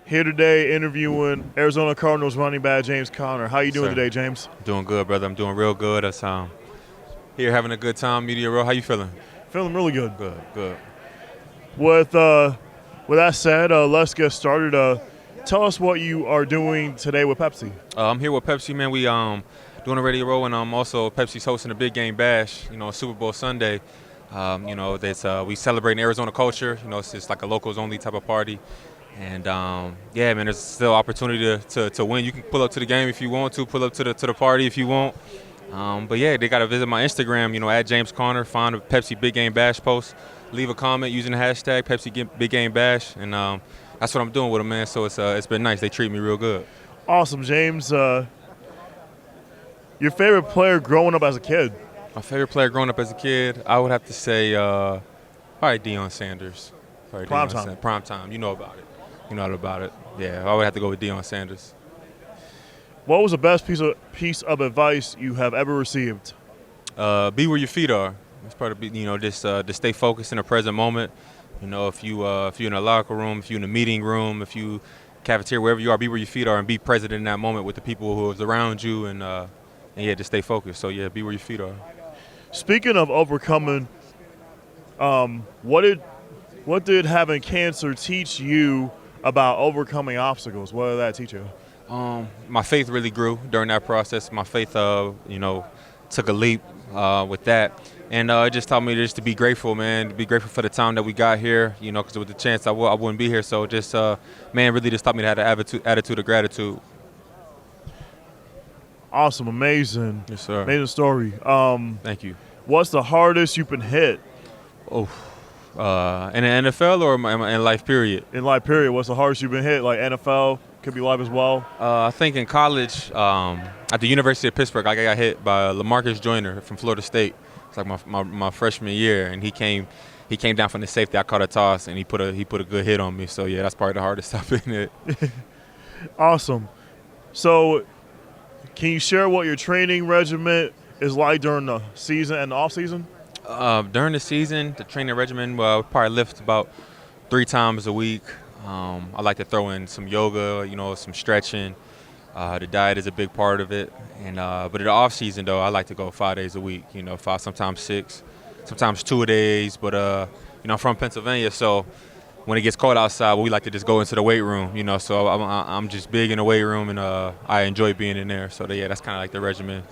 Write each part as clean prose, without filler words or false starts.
Here today interviewing Arizona Cardinals running back James Conner. How you doing today, James? Doing good, brother. I'm doing real good. That's here having a good time, Media Row. How you feeling? Feeling really good. Good. With that said, let's get started. Tell us what you are doing today with Pepsi. I'm here with Pepsi, man. We doing a radio row, and also Pepsi's hosting a big game bash. Super Bowl Sunday. We celebrating Arizona culture. It's just like a locals only type of party. And yeah, man, there's still opportunity to win. You can pull up to the game if you want to, pull up to the party if you want. But yeah, they got to visit my Instagram, at James Conner, find a Pepsi Big Game Bash post, leave a comment using the hashtag Pepsi Big Game Bash, and that's what I'm doing with them, man. So it's been nice. They treat me real good. Awesome, James. Your favorite player growing up as a kid? My favorite player growing up as a kid, I would have to say probably Deion Sanders. Prime time. Prime time. You know about it. Yeah, I would have to go with Deion Sanders. What was the best piece of advice you have ever received? Be where your feet are. It's part of just to stay focused in the present moment. If you're in a locker room, if you're in a meeting room, if you cafeteria, wherever you are, be where your feet are and be present in that moment with the people who is around you, and yeah, just stay focused. So yeah, be where your feet are. Speaking of overcoming, what did having cancer teach you about overcoming obstacles? What did that teach you? My faith really grew during that process. My faith, took a leap with that. And it just taught me just to be grateful, man, to be grateful for the time that we got here, because with the chance I wouldn't be here. So just, really just taught me to have the attitude of gratitude. Awesome, amazing. Yes, sir. Amazing story. Thank you. What's the hardest you've been hit? Oh. In the NFL or in life period? In life period, what's the hardest you've been hit? Like NFL, could be life as well. I think in college, at the University of Pittsburgh, I got hit by LaMarcus Joyner from Florida State. It's like my freshman year, and he came down from the safety. I caught a toss, and he put a good hit on me. So yeah, that's probably the hardest I've been hit. Awesome. So, can you share what your training regimen is like during the season and the off season? During the season, the training regimen, we probably lift about 3 times a week. I like to throw in some yoga, some stretching. The diet is a big part of it. And but in the off season, though, I like to go 5 days a week. 5, sometimes 6, sometimes 2 days. But I'm from Pennsylvania, so when it gets cold outside, we like to just go into the weight room. So I'm just big in the weight room, and I enjoy being in there. So yeah, that's kind of like the regimen.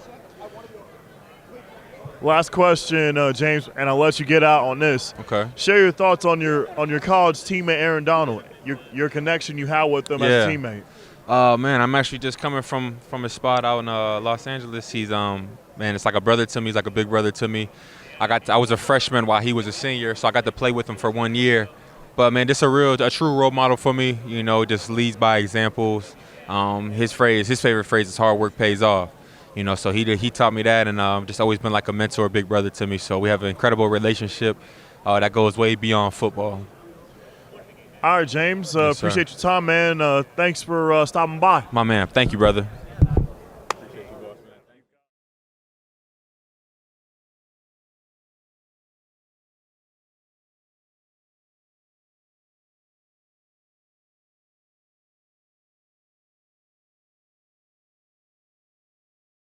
Last question, James, and I'll let you get out on this. Okay. Share your thoughts on your college teammate Aaron Donald, your connection you have with him as a teammate. Man, I'm actually just coming from a spot out in Los Angeles. He's it's like a brother to me. He's like a big brother to me. I was a freshman while he was a senior, so I got to play with him for 1 year. But man, this a true role model for me. Just leads by examples. His favorite phrase is "hard work pays off." So he taught me that, and just always been like a mentor, big brother to me. So we have an incredible relationship that goes way beyond football. All right, James. Yes, appreciate your time, man. Thanks for stopping by. My man. Thank you, brother.